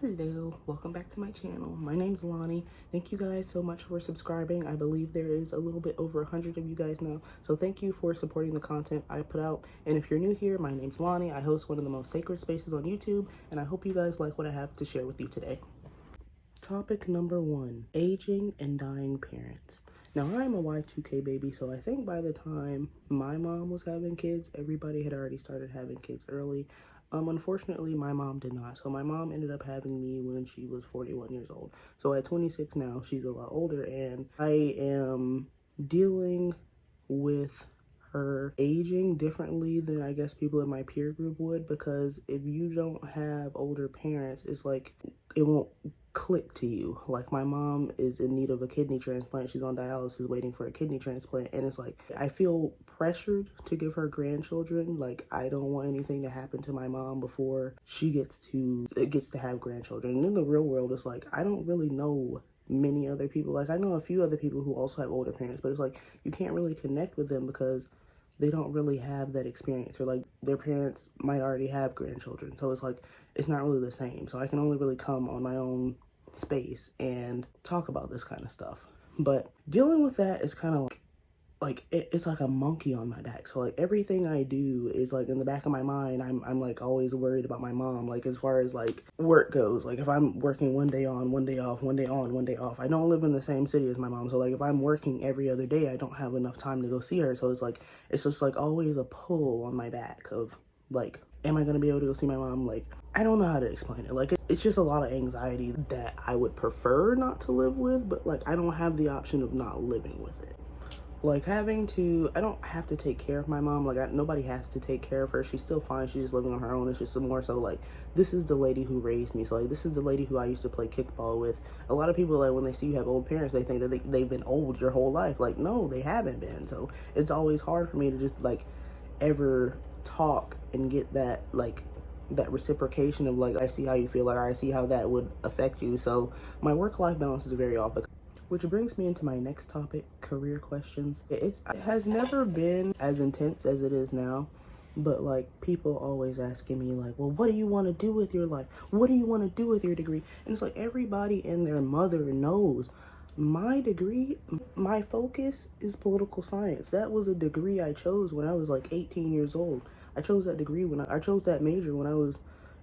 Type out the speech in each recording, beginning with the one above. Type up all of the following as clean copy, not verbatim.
Hello, welcome back to my channel. My name's Loni. Thank you guys so much for subscribing. I believe there is a little bit over 100 of you guys now, so thank you for supporting the content I put out. And if you're new here, my name's Loni. I host one of the most sacred spaces on YouTube, and I hope you guys like what I have to share with you today. Topic number 1, aging and dying parents. Now, I'm a Y2K baby, so I think by the time my mom was having kids, everybody had already started having kids early. Unfortunately, my mom did not. So my mom ended up having me when she was 41 years old. So at 26 now, she's a lot older, and I am dealing with her aging differently than I guess people in my peer group would, because if you don't have older parents, it's like it won't click to you. Like, my mom is in need of a kidney transplant. She's on dialysis waiting for a kidney transplant, and it's like I feel pressured to give her grandchildren. Like, I don't want anything to happen to my mom before she gets to have grandchildren. And in the real world, it's like I don't really know many other people. Like, I know a few other people who also have older parents, but it's like you can't really connect with them because they don't really have that experience, or like their parents might already have grandchildren. So it's like, it's not really the same. So I can only really come on my own space and talk about this kind of stuff. But dealing with that is kind of it's like a monkey on my back. So like everything I do is like in the back of my mind, I'm like always worried about my mom. Like, as far as like work goes, like if I'm working one day on, one day off, one day on, one day off, I don't live in the same city as my mom. So like if I'm working every other day, I don't have enough time to go see her. So it's just like always a pull on my back of like, am I going to be able to go see my mom? Like, I don't know how to explain it. Like, it's just a lot of anxiety that I would prefer not to live with, but like I don't have the option of not living with it. Like, I don't have to take care of my mom. Like, nobody has to take care of her. She's still fine. She's just living on her own. It's just more so like, this is the lady who raised me. So like, this is the lady who I used to play kickball with. A lot of people, like, when they see you have old parents, they think that they've been old your whole life. Like, no, they haven't been. So it's always hard for me to just like ever talk and get that like that reciprocation of like, I see how you feel, or I see how that would affect you. So my work-life balance is very off. Which brings me into my next topic, career questions. It has never been as intense as it is now, but like people always asking me like, well, what do you want to do with your life? What do you want to do with your degree? And it's like everybody and their mother knows my degree, my focus is political science. That was a degree I chose when I was like 18 years old. I chose that degree when I chose that major when I was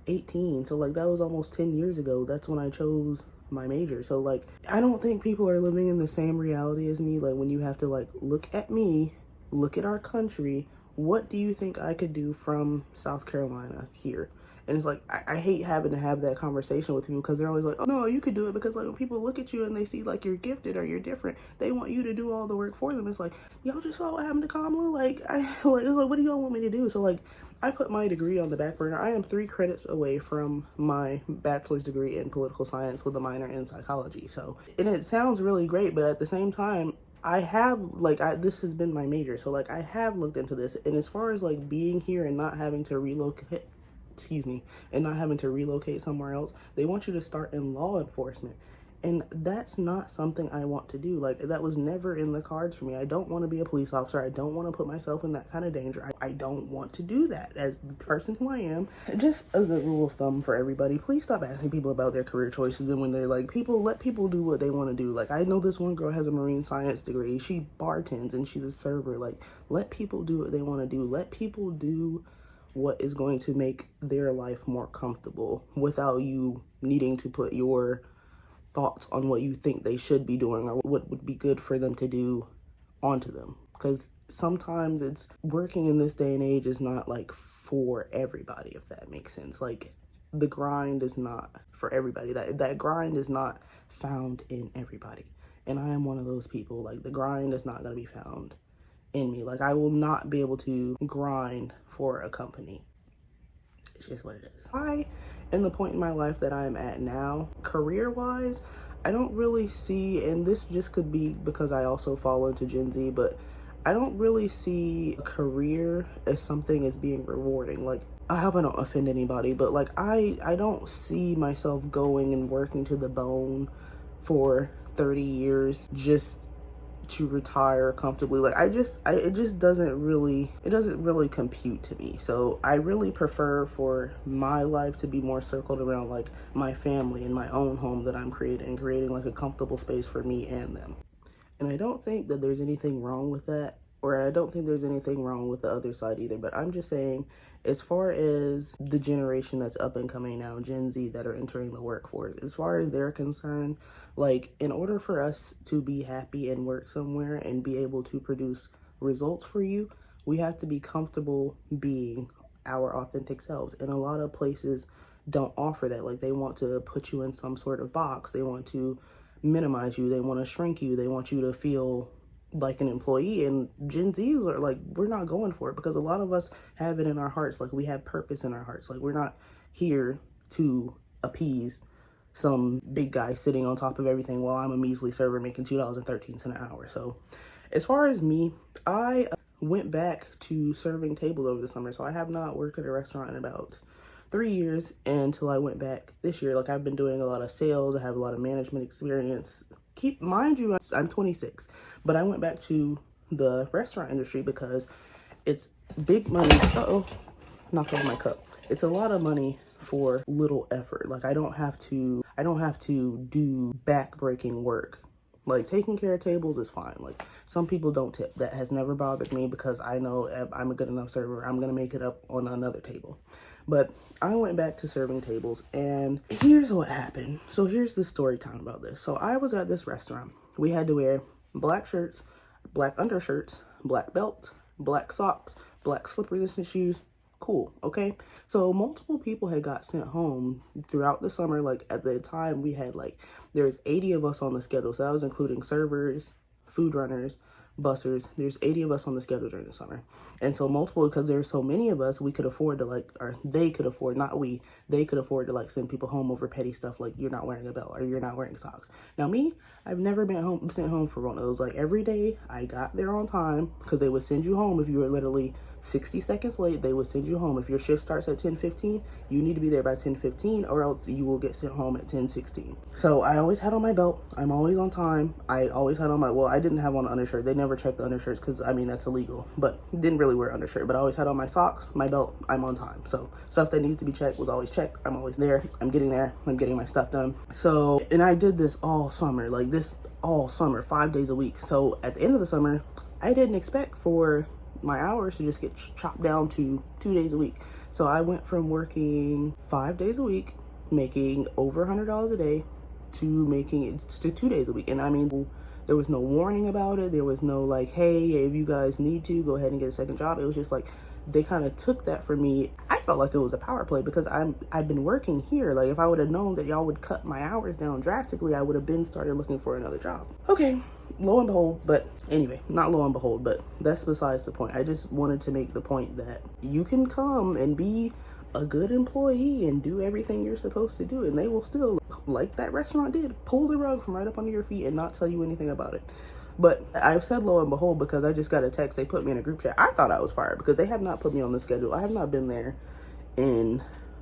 18. So like that was almost 10 years ago. That's when I chose my major. So like, I don't think people are living in the same reality as me. Like, when you have to like look at me, look at our country, what do you think I could do from South Carolina here? And it's like, I hate having to have that conversation with people, because they're always like, oh no, you could do it. Because like when people look at you and they see like you're gifted or you're different, they want you to do all the work for them. It's like, y'all just saw what happened to Kamala. Like, it's like, what do y'all want me to do? So like, I put my degree on the back burner. I am 3 credits away from my bachelor's degree in political science with a minor in psychology. So, and it sounds really great, but at the same time, this has been my major. So like, I have looked into this. And as far as like being here and not having to relocate, somewhere else, they want you to start in law enforcement. And that's not something I want to do. Like, that was never in the cards for me. I don't want to be a police officer. I don't want to put myself in that kind of danger. I don't want to do that as the person who I am. Just as a rule of thumb for everybody, please stop asking people about their career choices. And when they're like, let people do what they want to do. Like, I know this one girl has a marine science degree. She bartends and she's a server. Like, let people do what they want to do. Let people do what is going to make their life more comfortable without you needing to put your thoughts on what you think they should be doing or what would be good for them to do onto them. Because sometimes it's working in this day and age is not like for everybody, if that makes sense. Like, the grind is not for everybody. That grind is not found in everybody. And I am one of those people. Like, the grind is not going to be found in me. Like, I will not be able to grind for a company. It's just what it is. In the point in my life that I'm at now, career-wise, I don't really see, and this just could be because I also fall into Gen Z, but I don't really see a career as something as being rewarding. Like, I hope I don't offend anybody, but like, I don't see myself going and working to the bone for 30 years just to retire comfortably. Like it just doesn't really compute to me. So I really prefer for my life to be more circled around like my family and my own home that I'm creating like a comfortable space for me and them. And I don't think that there's anything wrong with that, or I don't think there's anything wrong with the other side either. But I'm just saying, as far as the generation that's up and coming now, Gen Z, that are entering the workforce, as far as they're concerned, like, in order for us to be happy and work somewhere and be able to produce results for you, we have to be comfortable being our authentic selves. And a lot of places don't offer that. Like, they want to put you in some sort of box. They want to minimize you. They want to shrink you. They want you to feel like an employee. And Gen Zs are like, we're not going for it, because a lot of us have it in our hearts. Like, we have purpose in our hearts. Like, we're not here to appease some big guy sitting on top of everything while I'm a measly server making $2.13 an hour. So as far as me, I went back to serving tables over the summer. So I have not worked at a restaurant in about 3 years until I went back this year. Like, I've been doing a lot of sales. I have a lot of management experience. Keep mind you, I'm 26, but I went back to the restaurant industry because it's big money. Knocked over my cup. It's a lot of money for little effort. Like, I don't have to do back-breaking work. Like, taking care of tables is fine. Like, some people don't tip. That has never bothered me because I know if I'm a good enough server, I'm gonna make it up on another table. But I went back to serving tables, and here's what happened. So here's the story time about this. So I was at this restaurant. We had to wear black shirts, black undershirts, black belt, black socks, black slip-resistant shoes. Cool, okay? So multiple people had got sent home throughout the summer. Like, at the time, we had there's 80 of us on the schedule. So that was including servers, food runners, bussers. There's 80 of us on the schedule during the summer. And so multiple, because there were so many of us, we could afford to or they could afford, not we, they could afford to send people home over petty stuff like you're not wearing a belt or you're not wearing socks. Now me, I've never been sent home for one of those. Like, every day I got there on time, because they would send you home if you were literally 60 seconds late. They would send you home. If your shift starts at 10:15, you need to be there by 10:15, or else you will get sent home at 10:16. So I always had on my belt. I'm always on time. I always had on I didn't have on an undershirt. They never checked the undershirts because, I mean, that's illegal, but didn't really wear undershirt. But I always had on my socks, my belt. I'm on time. So stuff that needs to be checked was always checked. I'm always there. I'm getting there. I'm getting my stuff done. So, and I did this all summer, all summer, 5 days a week. So at the end of the summer, I didn't expect for my hours to just get chopped down to 2 days a week. So I went from working 5 days a week, making over $100 a day, to making it to 2 days a week. And I mean, there was no warning about it. There was no hey, if you guys need to, go ahead and get a second job. It was just they kind of took that from me. I felt like it was a power play because I've been working here. Like, if I would have known that y'all would cut my hours down drastically, I would have been started looking for another job. Okay, lo and behold, but anyway, not lo and behold, but that's besides the point. I just wanted to make the point that you can come and be a good employee and do everything you're supposed to do, and they will still, like that restaurant did, pull the rug from right up under your feet and not tell you anything about it. But I've said lo and behold because I just got a text. They put me in a group chat. I thought I was fired because they have not put me on the schedule. I have not been there in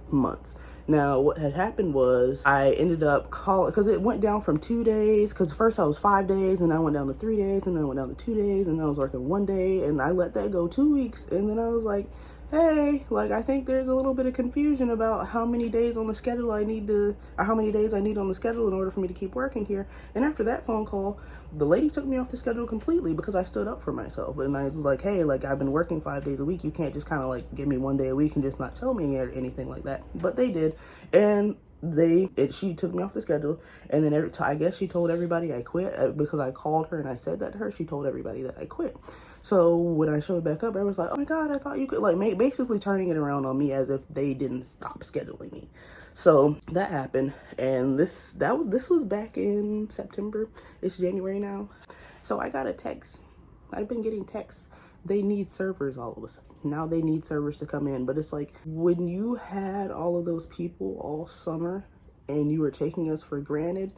months. Now, what had happened was I ended up calling, because it went down from 2 days, because first I was 5 days, and I went down to 3 days, and then I went down to 2 days, and I was working 1 day, and I let that go 2 weeks, and then I was like, hey, I think there's a little bit of confusion about how many days on the schedule I need or how many days I need on the schedule in order for me to keep working here. And after that phone call, the lady took me off the schedule completely because I stood up for myself. And I was like, hey, I've been working 5 days a week. You can't just kind of give me 1 day a week and just not tell me or anything like that. But they did. And she took me off the schedule, and then I guess she told everybody I quit because I called her and I said that to her. She told everybody that I quit. So when I showed back up, I was like, oh my God, I thought you could, basically turning it around on me as if they didn't stop scheduling me. So that happened, and this was back in September. It's January now. So I got a text. I've been getting texts. They need servers all of a sudden. Now they need servers to come in. But it's when you had all of those people all summer and you were taking us for granted,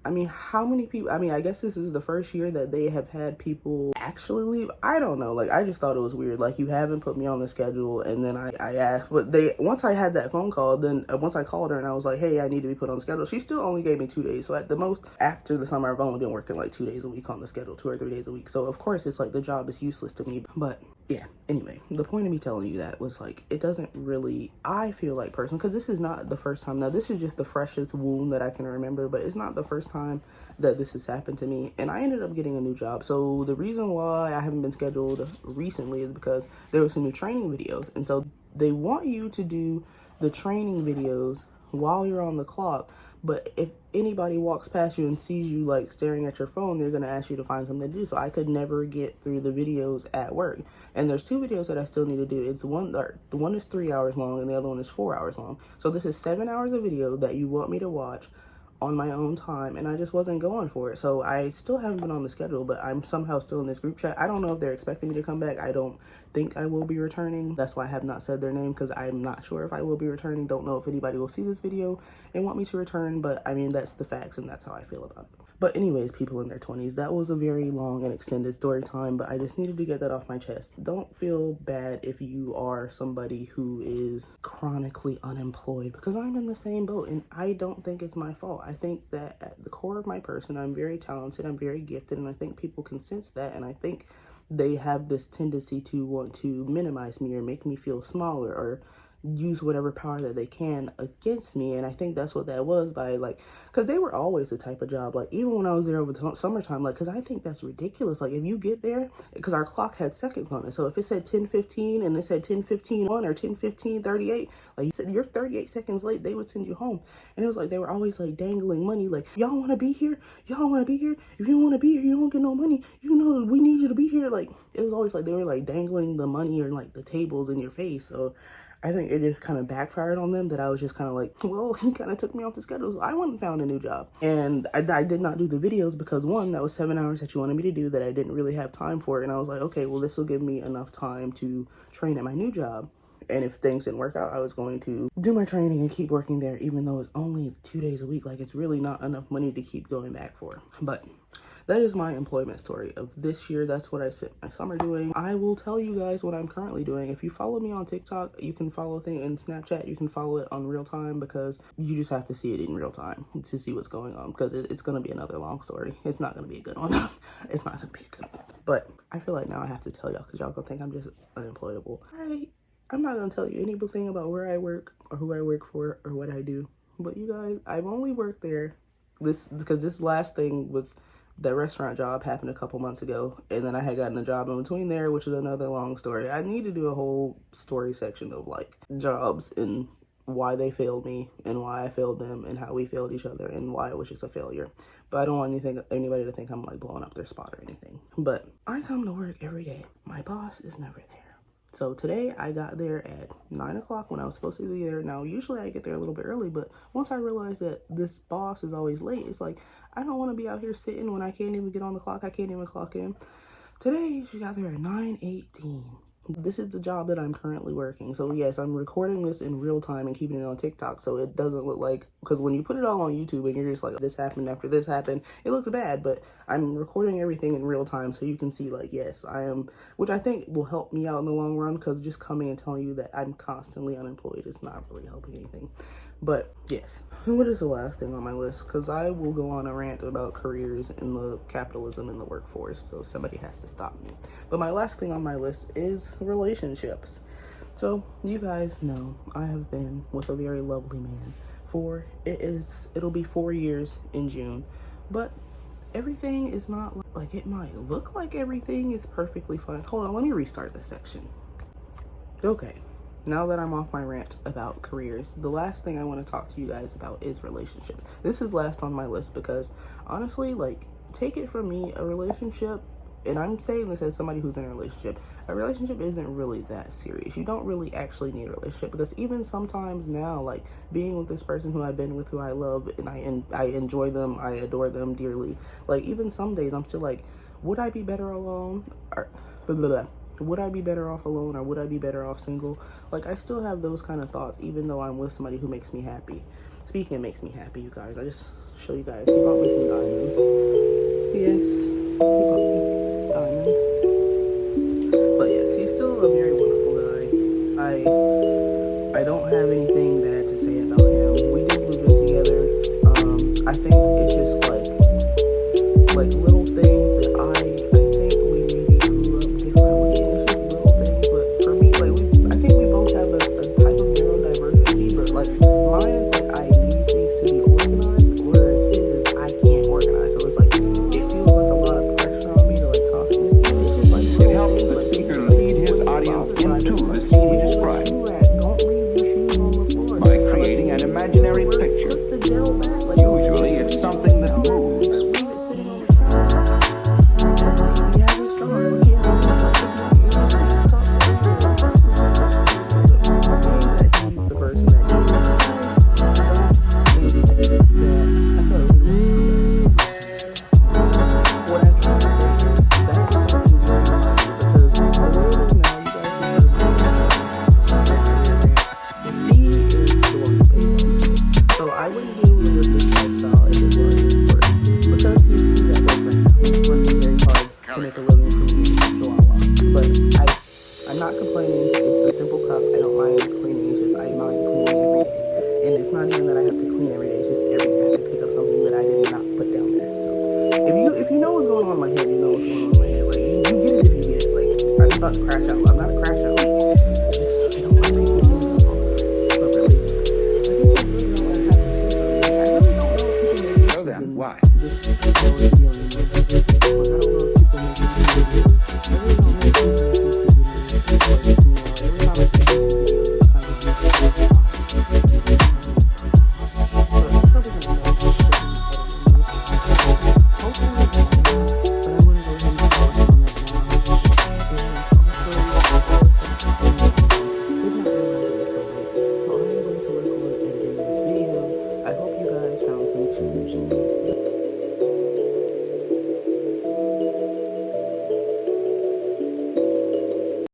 I mean, how many people, I mean, I guess this is the first year that they have had people actually leave. I don't know. Like, I just thought it was weird. Like, you haven't put me on the schedule. And then I asked, but once I had that phone call, then once I called her and I was like, hey, I need to be put on the schedule, she still only gave me 2 days. So at the most, after the summer, I've only been working like 2 days a week on the schedule, 2 or 3 days a week. So of course it's like the job is useless to me. But yeah, anyway, the point of me telling you that was like, it doesn't really, I feel like personally, because this is not the first time. Now, this is just the freshest wound that I can remember, but it's not the first time that this has happened to me. And I ended up getting a new job. So the reason why I haven't been scheduled recently is because there were some new training videos. And so they want you to do the training videos while you're on the clock. But if anybody walks past you and sees you like staring at your phone, they're going to ask you to find something to do. So I could never get through the videos at work. And there's 2 videos that I still need to do. It's the one is 3 hours long and the other one is 4 hours long. So this is 7 hours of video that you want me to watch on my own time, and I just wasn't going for it. So I still haven't been on the schedule, but I'm somehow still in this group chat. I don't know if they're expecting me to come back. I don't think I will be returning. That's why I have not said their name, because I'm not sure if I will be returning. Don't know if anybody will see this video and want me to return, but I mean, that's the facts and that's how I feel about it. But anyways, people in their 20s, that was a very long and extended story time, but I just needed to get that off my chest. Don't feel bad if you are somebody who is chronically unemployed, because I'm in the same boat and I don't think it's my fault. I think that at the core of my person, I'm very talented, I'm very gifted, and I think people can sense that, and I think they have this tendency to want to minimize me or make me feel smaller or use whatever power that they can against me. And I think that's what that was, by like, because they were always the type of job, like even when I was there over the summertime, like, because I think that's ridiculous. Like if you get there, because our clock had seconds on it, so if it said 10:15 and it said 10:15 or 10:15:38, like you said you're 38 seconds late, they would send you home. And it was like they were always like dangling money, like, y'all want to be here, y'all want to be here, if you don't want to be here, you don't get no money, you know, we need you to be here. Like it was always like they were like dangling the money or like the tables in your face. So I think it just kind of backfired on them, that I was just kind of like, well, he kind of took me off the schedule. So I went and found a new job. And I did not do the videos because, one, that was 7 hours that you wanted me to do that I didn't really have time for. And I was like, okay, well, this will give me enough time to train at my new job. And if things didn't work out, I was going to do my training and keep working there, even though it's only 2 days a week. Like, it's really not enough money to keep going back for. But that is my employment story of this year. That's what I spent my summer doing. I will tell you guys what I'm currently doing. If you follow me on TikTok, you can follow things in Snapchat. You can follow it on real time, because you just have to see it in real time to see what's going on, because it's going to be another long story. It's not going to be a good one. It's not going to be a good one. But I feel like now I have to tell y'all, because y'all going to think I'm just unemployable. I'm not going to tell you anything about where I work or who I work for or what I do. But you guys, I've only worked there because this last thing with the restaurant job happened a couple months ago, and then I had gotten a job in between there, which is another long story. I need to do a whole story section of like jobs and why they failed me and why I failed them and how we failed each other and why it was just a failure. But I don't want anybody to think I'm like blowing up their spot or anything. But I come to work every day. My boss is never there. So today I got there at 9 o'clock when I was supposed to be there. Now, usually I get there a little bit early, but once I realized that this boss is always late, it's like, I don't want to be out here sitting when I can't even get on the clock. I can't even clock in. Today, she got there at 9:18. This is the job that I'm currently working. So yes, I'm recording this in real time and keeping it on TikTok, so it doesn't look like, because when you put it all on YouTube and you're just like, this happened after this happened, it looks bad. But I'm recording everything in real time, so you can see like, yes, I am, which I think will help me out in the long run, because just coming and telling you that I'm constantly unemployed is not really helping anything. But yes, and what is the last thing on my list? Because I will go on a rant about careers and the capitalism in the workforce, so somebody has to stop me. But my last thing on my list is relationships. So you guys know I have been with a very lovely man it'll be 4 years in June, but everything is not like it might look like everything is perfectly fine. Hold on, let me restart this section. Okay. Now that I'm off my rant about careers, the last thing I want to talk to you guys about is relationships. This is last on my list because honestly, like, take it from me, a relationship, and I'm saying this as somebody who's in a relationship isn't really that serious. You don't really actually need a relationship, because even sometimes now, like, being with this person who I've been with, who I love, and I enjoy them, I adore them dearly, like, even some days I'm still like, would I be better alone? Or blah, blah, blah. Would I be better off alone, or would I be better off single? Like, I still have those kind of thoughts, even though I'm with somebody who makes me happy. Speaking of makes me happy, you guys, I just show you guys. He bought me some diamonds. Yes, he bought me diamonds. But yes, he's still a very wonderful guy. I don't have anything bad to say about him. We did move in together. I think it's just like little things that I think we maybe grew up differently, and it's just little things. But for me, like I think we both have a type of neurodivergency, but like mine is like I need things to be organized, whereas his is I can't organize. So it's like it feels like a lot of pressure on me to like constantly. It's just like it helps the speaker lead his audience into the scene he described by creating an imaginary picture. Usually it's something that moves. I'm not complaining. It's a simple cup. I don't mind cleaning. It's just I mind cleaning every day. And it's not even that I have to clean every day. It's just every day I have to pick up something that I did not put down there. So if you know what's going on in my head, you know what's going on in my head. Like you get it if you get it. Like I'm about to crash out. I'm not a crash out. I don't like people doing that. But really, I think that's really all I have to say. I really don't know if people So then, why? This